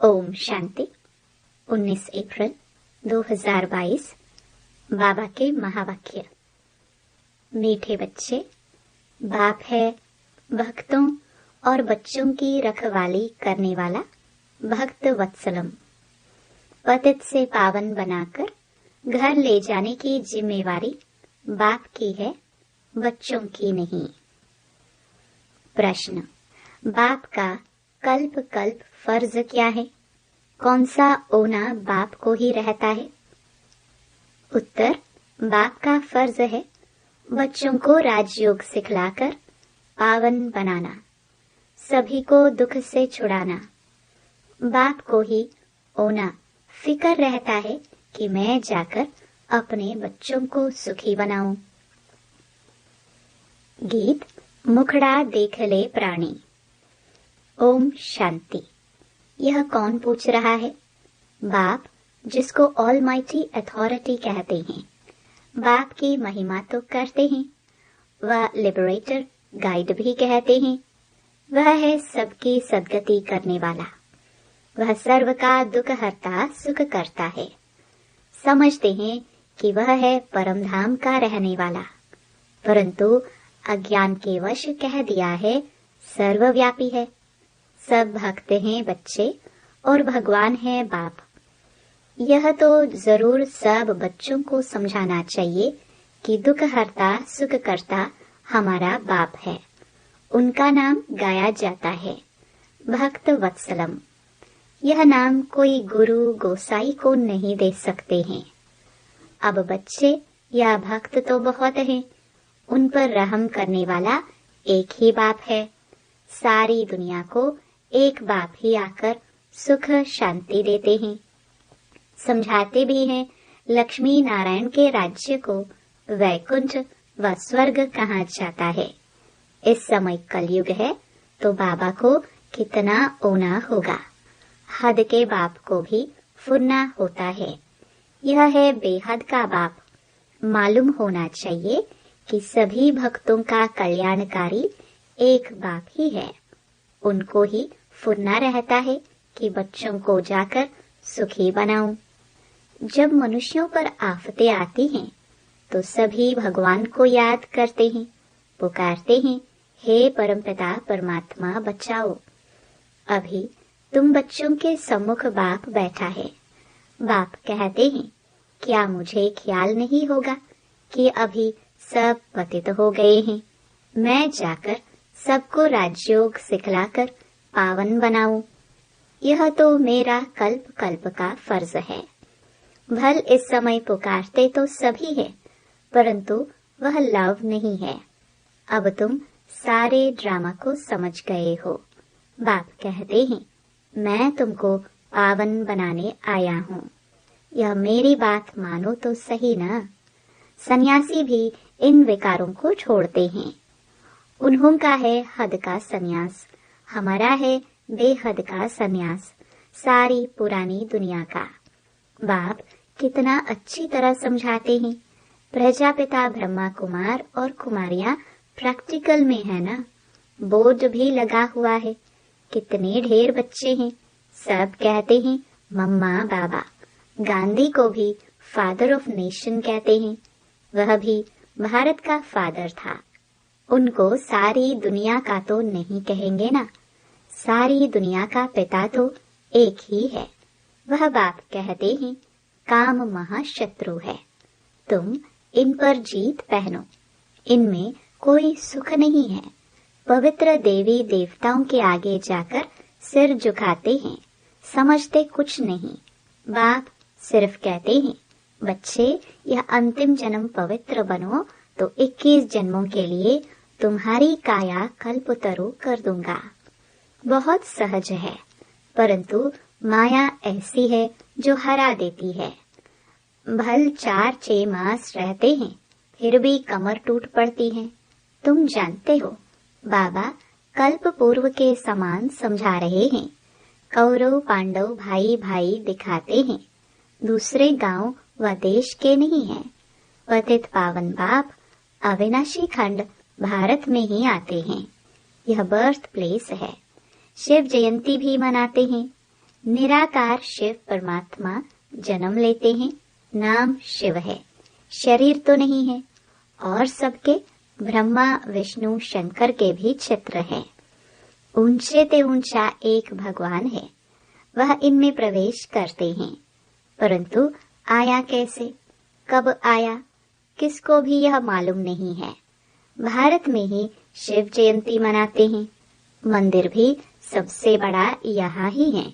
ओम शांति। 19 अप्रैल 2022। बाबा के महावाक्य। मीठे बच्चे, बाप है भक्तों और बच्चों की रखवाली करने वाला भक्त वत्सलम। पतित से पावन बनाकर घर ले जाने की जिम्मेवारी बाप की है, बच्चों की नहीं। प्रश्न: बाप का कल्प कल्प फर्ज क्या है? कौन सा ओना बाप को ही रहता है? उत्तर: बाप का फर्ज है बच्चों को राजयोग सिखलाकर पावन बनाना, सभी को दुख से छुड़ाना। बाप को ही ओना फिक्र रहता है कि मैं जाकर अपने बच्चों को सुखी बनाऊं। गीत मुखड़ा देख ले प्राणी। ओम शांति। यह कौन पूछ रहा है? बाप, जिसको ऑलमाइटी अथॉरिटी कहते हैं। बाप की महिमा तो करते हैं, वह लिबरेटर गाइड भी कहते हैं। वह है सबकी सद्गति करने वाला, वह सर्व का दुख हरता सुख करता है। समझते हैं कि वह है परम धाम का रहने वाला, परंतु अज्ञान के वश कह दिया है सर्वव्यापी है। सब भक्त हैं बच्चे और भगवान है बाप। यह तो जरूर सब बच्चों को समझाना चाहिए कि दुख हरता सुख करता हमारा बाप है। उनका नाम गाया जाता है भक्त वत्सलम। यह नाम कोई गुरु गोसाई को नहीं दे सकते हैं। अब बच्चे या भक्त तो बहुत हैं, उन पर रहम करने वाला एक ही बाप है। सारी दुनिया को एक बाप ही आकर सुख शांति देते हैं। समझाते भी हैं लक्ष्मी नारायण के राज्य को वैकुंठ व स्वर्ग कहा जाता है। इस समय कलयुग है तो बाबा को कितना ओना होगा। हद के बाप को भी फुरना होता है। यह है बेहद का बाप। मालूम होना चाहिए कि सभी भक्तों का कल्याणकारी एक बाप ही है। उनको ही फुरना रहता है कि बच्चों को जाकर सुखी बनाऊं। जब मनुष्यों पर आफतें आती हैं तो सभी भगवान को याद करते हैं, पुकारते हैं, हे परमपिता परमात्मा बचाओ। अभी तुम बच्चों के सम्मुख बाप बैठा है। बाप कहते हैं, क्या मुझे ख्याल नहीं होगा कि अभी सब पतित हो गए हैं? मैं जाकर सबको राजयोग सिखलाकर पावन बनाऊं। यह तो मेरा कल्प कल्प का फर्ज है। भल इस समय पुकारते तो सभी है, परंतु वह लव नहीं है। अब तुम सारे ड्रामा को समझ गए हो। बाप कहते हैं, मैं तुमको पावन बनाने आया हूँ। यह मेरी बात मानो तो सही ना। सन्यासी भी इन विकारों को छोड़ते हैं। उन्हों का है हद का सन्यास, हमारा है बेहद का सन्यास, सारी पुरानी दुनिया का। बाप कितना अच्छी तरह समझाते हैं। प्रजापिता ब्रह्मा कुमार और कुमारियां प्रैक्टिकल में है ना। बोर्ड भी लगा हुआ है। कितने ढेर बच्चे हैं, सब कहते हैं मम्मा बाबा। गांधी को भी फादर ऑफ नेशन कहते हैं। वह भी भारत का फादर था। उनको सारी दुनिया का तो नहीं कहेंगे ना। सारी दुनिया का पिता तो एक ही है। वह बाप कहते हैं, काम महाशत्रु है, तुम इन पर जीत पहनो। इनमें कोई सुख नहीं है। पवित्र देवी देवताओं के आगे जाकर सिर झुकाते हैं, समझते कुछ नहीं। बाप सिर्फ कहते हैं, बच्चे यह अंतिम जन्म पवित्र बनो तो 21 जन्मों के लिए तुम्हारी काया कल्पतरु कर दूंगा। बहुत सहज है, परंतु माया ऐसी है जो हरा देती है। भल 4-6 मास रहते हैं, फिर भी कमर टूट पड़ती है। तुम जानते हो, बाबा कल्प पूर्व के समान समझा रहे हैं। कौरव पांडव भाई भाई दिखाते हैं, दूसरे गांव व देश के नहीं हैं। पतित पावन बाप अविनाशी खंड भारत में ही आते हैं। यह बर्थ प्लेस है। शिव जयंती भी मनाते हैं। निराकार शिव परमात्मा जन्म लेते हैं, नाम शिव है, शरीर तो नहीं है। और सबके ब्रह्मा विष्णु शंकर के भी चित्र हैं। ऊंचे ते ऊंचा एक भगवान है, वह इनमें प्रवेश करते हैं। परंतु आया कैसे, कब आया, किसको भी यह मालूम नहीं है। भारत में ही शिव जयंती मनाते हैं। मंदिर भी सबसे बड़ा यहाँ ही है।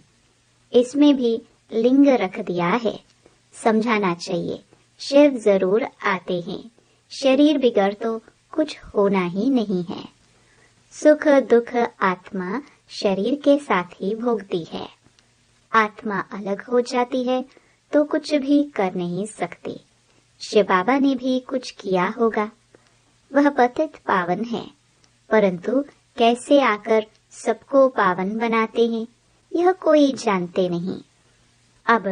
इसमें भी लिंग रख दिया है। समझाना चाहिए, शिव जरूर आते हैं। शरीर बिगड़ तो कुछ होना ही नहीं है। सुख दुख आत्मा शरीर के साथ ही भोगती है। आत्मा अलग हो जाती है तो कुछ भी कर नहीं सकती। शिव बाबा ने भी कुछ किया होगा। वह पतित पावन है, परंतु कैसे आकर सबको पावन बनाते हैं यह कोई जानते नहीं। अब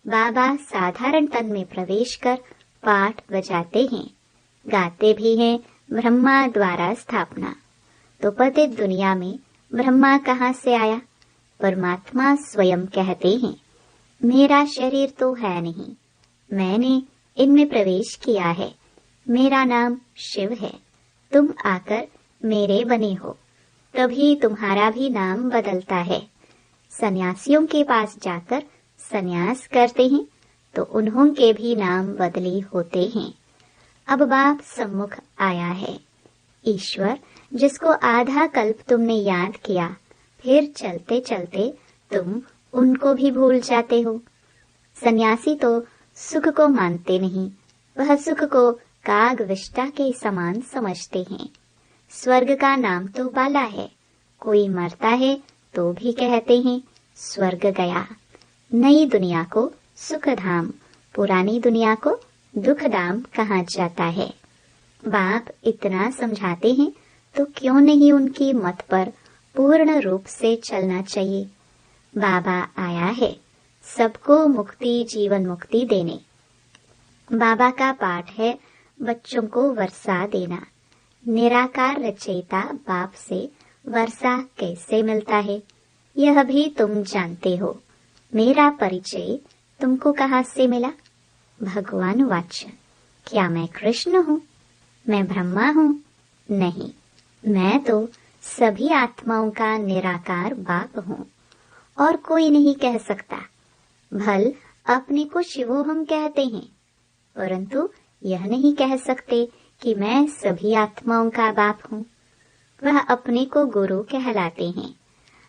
बाबा साधारण तन में प्रवेश कर पाठ बजाते हैं, गाते भी हैं ब्रह्मा द्वारा स्थापना। तो पतित दुनिया में ब्रह्मा कहाँ से आया? परमात्मा स्वयं कहते हैं, मेरा शरीर तो है नहीं, मैंने इनमें प्रवेश किया है। मेरा नाम शिव है, तुम आकर मेरे बने हो, तभी तुम्हारा भी नाम बदलता है। सन्यासियों के पास जाकर सन्यास करते हैं तो उन्हों के भी नाम बदली होते हैं। अब बाप सम्मुख आया है। ईश्वर जिसको आधा कल्प तुमने याद किया, फिर चलते चलते तुम उनको भी भूल जाते हो। सन्यासी तो सुख को मानते नहीं, वह सुख को काग विष्टा के समान समझते हैं। स्वर्ग का नाम तो बाला है, कोई मरता है तो भी कहते हैं स्वर्ग गया। नई दुनिया को सुख धाम, पुरानी दुनिया को दुख धाम कहा जाता है। बाप इतना समझाते हैं तो क्यों नहीं उनकी मत पर पूर्ण रूप से चलना चाहिए। बाबा आया है सबको मुक्ति जीवन मुक्ति देने। बाबा का पाठ है बच्चों को वर्षा देना। निराकार रचयिता बाप से वर्षा कैसे मिलता है यह भी तुम जानते हो। मेरा परिचय तुमको कहाँ से मिला? भगवान वाच, क्या मैं कृष्ण हूँ? मैं ब्रह्मा हूँ? नहीं, मैं तो सभी आत्माओं का निराकार बाप हूँ और कोई नहीं कह सकता। भल अपने को शिवोहम कहते हैं, परंतु यह नहीं कह सकते कि मैं सभी आत्माओं का बाप हूँ। वह अपने को गुरु कहलाते हैं।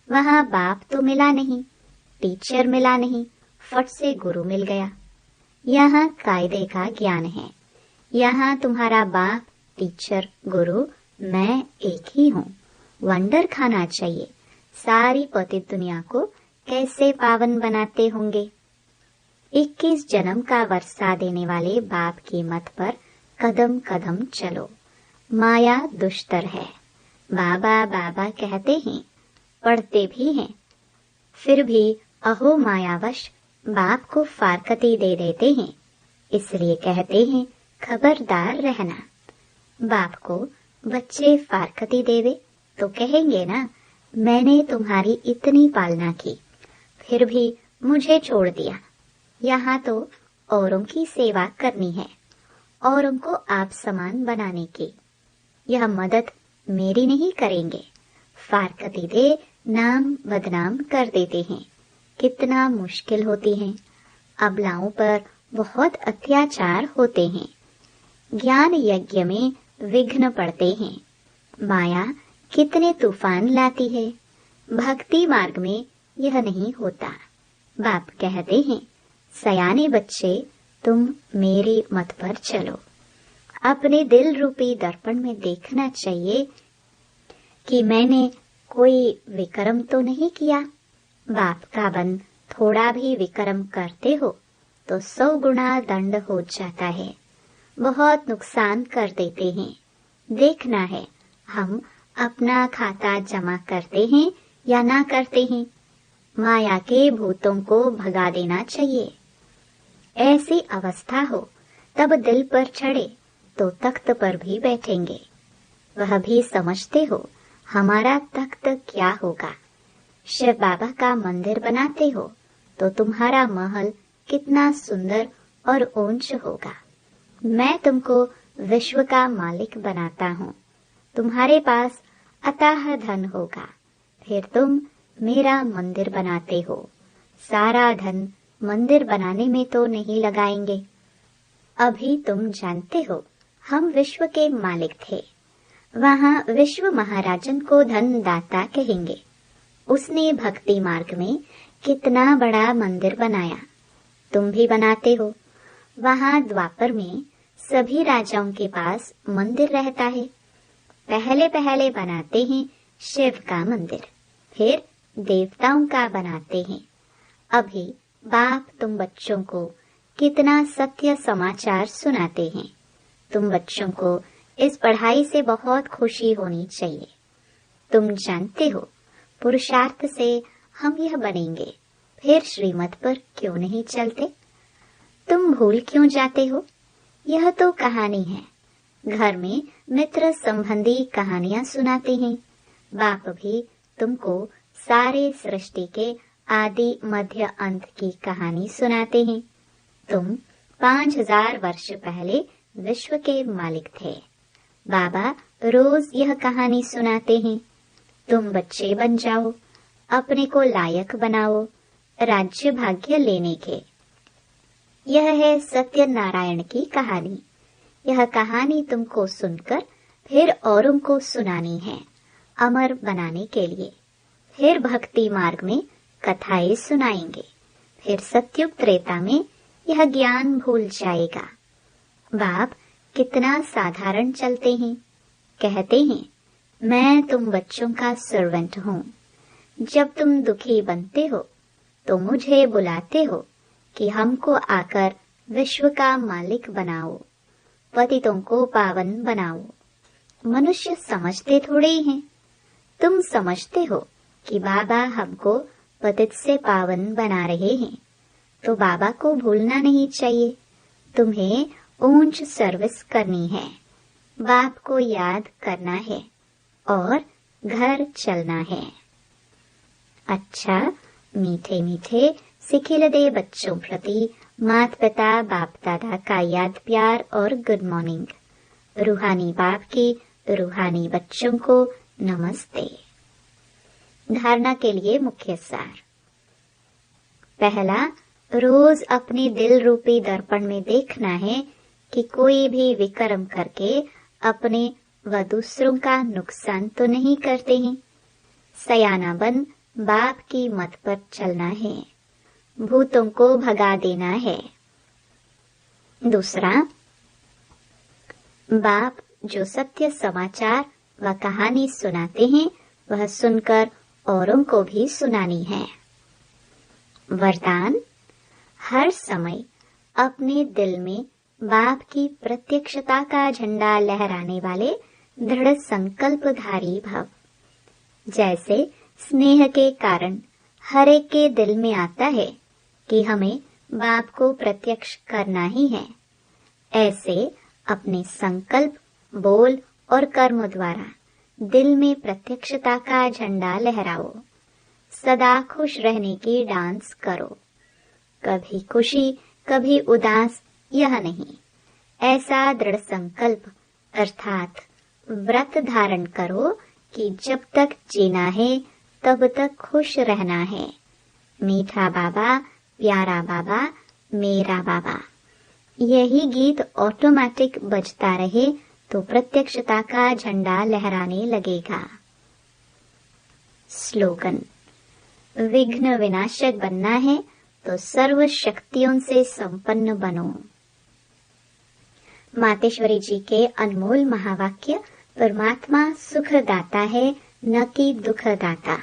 वहाँ बाप तो मिला नहीं, टीचर मिला नहीं, फट से गुरु मिल गया। यहाँ कायदे का ज्ञान है। यहाँ तुम्हारा बाप टीचर गुरु मैं एक ही हूँ। वंडर खाना चाहिए, सारी पतित दुनिया को कैसे पावन बनाते होंगे। 21 जन्म का वर्षा देने वाले बाप की मत पर कदम कदम चलो। माया दुष्टर है। बाबा बाबा कहते हैं, पढ़ते भी हैं, फिर भी अहो मायावश बाप को फारकती दे देते हैं। इसलिए कहते हैं खबरदार रहना। बाप को बच्चे फारकती देवे तो कहेंगे ना, मैंने तुम्हारी इतनी पालना की फिर भी मुझे छोड़ दिया। यहाँ तो औरों की सेवा करनी है, औरों को आप समान बनाने की। यह मदद मेरी नहीं करेंगे। फारकती दे नाम बदनाम कर देते हैं। कितना मुश्किल होती है। अबलाओं पर बहुत अत्याचार होते हैं। ज्ञान यज्ञ में विघ्न पड़ते हैं। माया कितने तूफान लाती है। भक्ति मार्ग में यह नहीं होता। बाप कहते हैं, सयाने बच्चे तुम मेरी मत पर चलो। अपने दिल रूपी दर्पण में देखना चाहिए कि मैंने कोई विक्रम तो नहीं किया। बाप का बन थोड़ा भी विक्रम करते हो तो 100 गुना दंड हो जाता है। बहुत नुकसान कर देते हैं। देखना है हम अपना खाता जमा करते हैं या ना करते हैं। माया के भूतों को भगा देना चाहिए। ऐसी अवस्था हो तब दिल पर चढ़े तो तख्त पर भी बैठेंगे। वह भी समझते हो हमारा तख्त क्या होगा। शिव बाबा का मंदिर बनाते हो तो तुम्हारा महल कितना सुंदर और ऊंच होगा। मैं तुमको विश्व का मालिक बनाता हूँ। तुम्हारे पास अथाह धन होगा। फिर तुम मेरा मंदिर बनाते हो। सारा धन मंदिर बनाने में तो नहीं लगाएंगे। अभी तुम जानते हो हम विश्व के मालिक थे। वहाँ विश्व महाराजन को धन दाता कहेंगे। उसने भक्ति मार्ग में कितना बड़ा मंदिर बनाया। तुम भी बनाते हो। वहाँ द्वापर में सभी राजाओं के पास मंदिर रहता है। पहले पहले बनाते हैं शिव का मंदिर, फिर देवताओं का बनाते हैं। अभी बाप तुम बच्चों को कितना सत्य समाचार सुनाते हैं। तुम बच्चों को इस पढ़ाई से बहुत खुशी होनी चाहिए। तुम जानते हो पुरुषार्थ से हम यह बनेंगे, फिर श्रीमत पर क्यों नहीं चलते? तुम भूल क्यों जाते हो? यह तो कहानी है। घर में मित्र संबंधी कहानियां सुनाते हैं। बाप भी तुमको सारे सृष्टि के आदि मध्य अंत की कहानी सुनाते हैं। तुम 5000 वर्ष पहले विश्व के मालिक थे। बाबा रोज यह कहानी सुनाते हैं। तुम बच्चे बन जाओ, अपने को लायक बनाओ राज्य भाग्य लेने के। यह है सत्यनारायण की कहानी। यह कहानी तुमको सुनकर फिर औरों को सुनानी है, अमर बनाने के लिए। फिर भक्ति मार्ग में कथाएं सुनाएंगे। फिर सत्युग त्रेता में यह ज्ञान भूल जाएगा। बाप कितना साधारण चलते हैं। कहते हैं मैं तुम बच्चों का सर्वेंट हूँ। जब तुम दुखी बनते हो तो मुझे बुलाते हो कि हमको आकर विश्व का मालिक बनाओ, पतितों को पावन बनाओ। मनुष्य समझते थोड़े ही हैं। तुम समझते हो कि बाबा हमको पतित से पावन बना रहे हैं, तो बाबा को भूलना नहीं चाहिए। तुम्हें ऊंच सर्विस करनी है, बाप को याद करना है और घर चलना है। अच्छा, मीठे मीठे सिखिलदे बच्चों प्रति माता पिता बाप दादा का याद प्यार और गुड मॉर्निंग। रूहानी बाप की रूहानी बच्चों को नमस्ते। धारणा के लिए मुख्य सार। पहला, रोज अपने दिल रूपी दर्पण में देखना है कि कोई भी विकर्म करके अपने व दूसरों का नुकसान तो नहीं करते हैं। सयाना बन बाप की मत पर चलना है, भूतों को भगा देना है। दूसरा, बाप जो सत्य समाचार व कहानी सुनाते हैं वह सुनकर औरों को भी सुनानी है। वरदान, हर समय अपने दिल में बाप की प्रत्यक्षता का झंडा लहराने वाले दृढ़ संकल्पधारी भव। जैसे स्नेह के कारण हर एक के दिल में आता है कि हमें बाप को प्रत्यक्ष करना ही है, ऐसे अपने संकल्प, बोल और कर्म द्वारा दिल में प्रत्यक्षता का झंडा लहराओ। सदा खुश रहने की डांस करो। कभी खुशी कभी उदास यह नहीं, ऐसा दृढ़ संकल्प अर्थात व्रत धारण करो कि जब तक जीना है तब तक खुश रहना है। मीठा बाबा, प्यारा बाबा, मेरा बाबा, यही गीत ऑटोमेटिक बजता रहे तो प्रत्यक्षता का झंडा लहराने लगेगा। स्लोगन, विघ्न विनाशक बनना है तो सर्व शक्तियों से संपन्न बनो। मातेश्वरी जी के अनमोल महावाक्य, परमात्मा सुख दाता है न कि दुख दाता।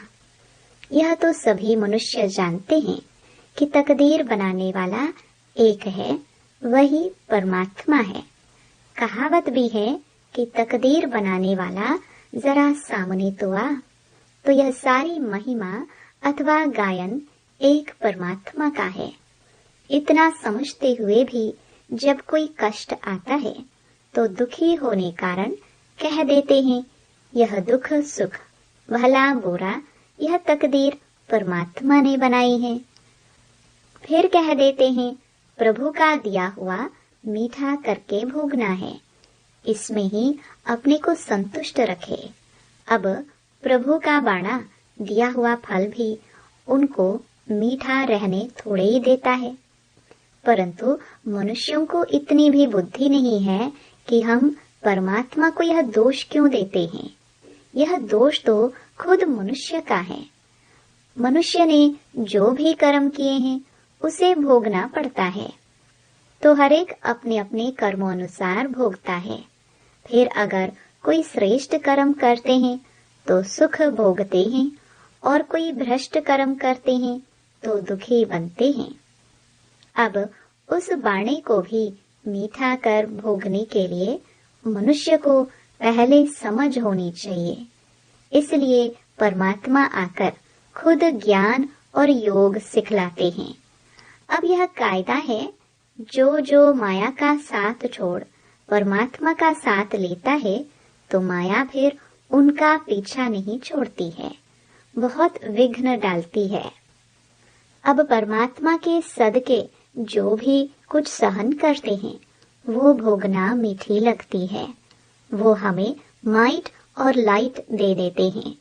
यह तो सभी मनुष्य जानते हैं कि तकदीर बनाने वाला एक है, वही परमात्मा है। कहावत भी है कि तकदीर बनाने वाला जरा सामने तो आ। तो यह सारी महिमा अथवा गायन एक परमात्मा का है। इतना समझते हुए भी जब कोई कष्ट आता है तो दुखी होने कारण कह देते हैं यह दुख सुख, भला बुरा, यह तकदीर परमात्मा ने बनाई है। फिर कह देते हैं प्रभु का दिया हुआ मीठा करके भोगना है, इसमें ही अपने को संतुष्ट रखे। अब प्रभु का बाड़ा दिया हुआ फल भी उनको मीठा रहने थोड़े ही देता है। परंतु मनुष्यों को इतनी भी बुद्धि नहीं है कि हम परमात्मा को यह दोष क्यों देते हैं। यह दोष तो खुद मनुष्य का है। मनुष्य ने जो भी कर्म किए हैं उसे भोगना पड़ता है, तो हर एक अपने अपने कर्मों अनुसार भोगता है। फिर अगर कोई श्रेष्ठ कर्म करते हैं तो सुख भोगते हैं, और कोई भ्रष्ट कर्म करते हैं तो दुखी बनते हैं। अब उस बाणे को भी मीठा कर भोगने के लिए मनुष्य को पहले समझ होनी चाहिए। इसलिए परमात्मा आकर खुद ज्ञान और योग सिखलाते हैं। अब यह कायदा है, जो जो माया का साथ छोड़ परमात्मा का साथ लेता है तो माया फिर उनका पीछा नहीं छोड़ती है, बहुत विघ्न डालती है। अब परमात्मा के सदके जो भी कुछ सहन करते हैं वो भोगना मीठी लगती है। वो हमें माइट और लाइट दे देते हैं।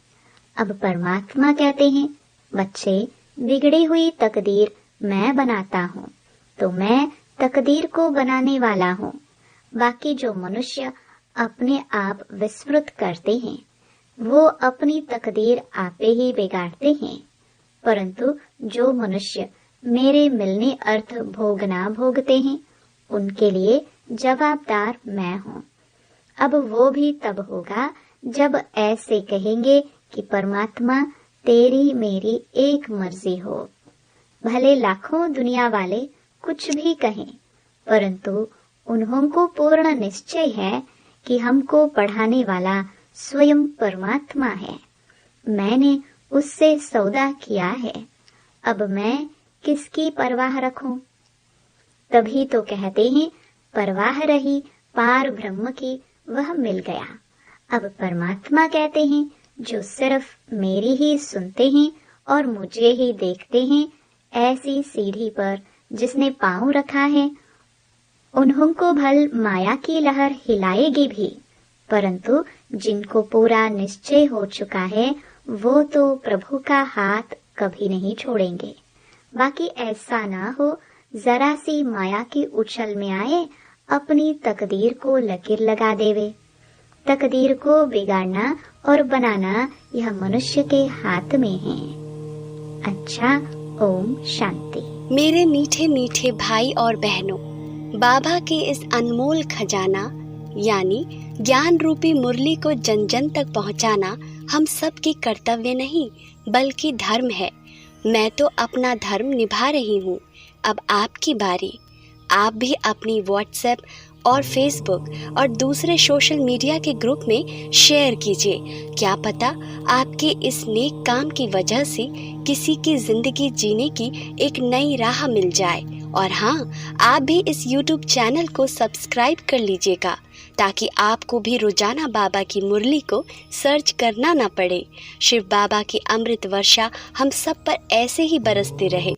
अब परमात्मा कहते हैं, बच्चे बिगड़ी हुई तकदीर मैं बनाता हूँ, तो मैं तकदीर को बनाने वाला हूँ। बाकी जो मनुष्य अपने आप विस्मृत करते हैं वो अपनी तकदीर आपे ही बिगाड़ते हैं। परंतु जो मनुष्य मेरे मिलने अर्थ भोगना भोगते हैं उनके लिए जवाबदार मैं हूँ। अब वो भी तब होगा जब ऐसे कहेंगे कि परमात्मा तेरी मेरी एक मर्जी हो। भले लाखों दुनिया वाले कुछ भी कहें, परंतु उन्हों को पूर्ण निश्चय है कि हमको पढ़ाने वाला स्वयं परमात्मा है। मैंने उससे सौदा किया है, अब मैं किसकी परवाह रखूं? तभी तो कहते हैं परवाह रही पार ब्रह्म की वह मिल गया। अब परमात्मा कहते हैं, जो सिर्फ मेरी ही सुनते हैं और मुझे ही देखते हैं, ऐसी सीढ़ी पर जिसने पांव रखा है उन्हों को भल माया की लहर हिलाएगी भी, परंतु जिनको पूरा निश्चय हो चुका है वो तो प्रभु का हाथ कभी नहीं छोड़ेंगे। बाकी ऐसा ना हो जरा सी माया की उछल में आए अपनी तकदीर को लकीर लगा देवे। तकदीर को बिगाड़ना और बनाना यह मनुष्य के हाथ में है। अच्छा, ओम शांति। मेरे मीठे मीठे भाई और बहनों, बाबा के इस अनमोल खजाना यानी ज्ञान रूपी मुरली को जन जन तक पहुंचाना हम सब की कर्तव्य नहीं बल्कि धर्म है। मैं तो अपना धर्म निभा रही हूँ, अब आपकी बारी। आप भी अपनी व्हाट्सएप और फेसबुक और दूसरे सोशल मीडिया के ग्रुप में शेयर कीजिए। क्या पता आपके इस नेक काम की वजह से किसी की जिंदगी जीने की एक नई राह मिल जाए। और हाँ, आप भी इस YouTube चैनल को सब्सक्राइब कर लीजिएगा ताकि आपको भी रोजाना बाबा की मुरली को सर्च करना ना पड़े। शिव बाबा की अमृत वर्षा हम सब पर ऐसे ही बरसते रहे।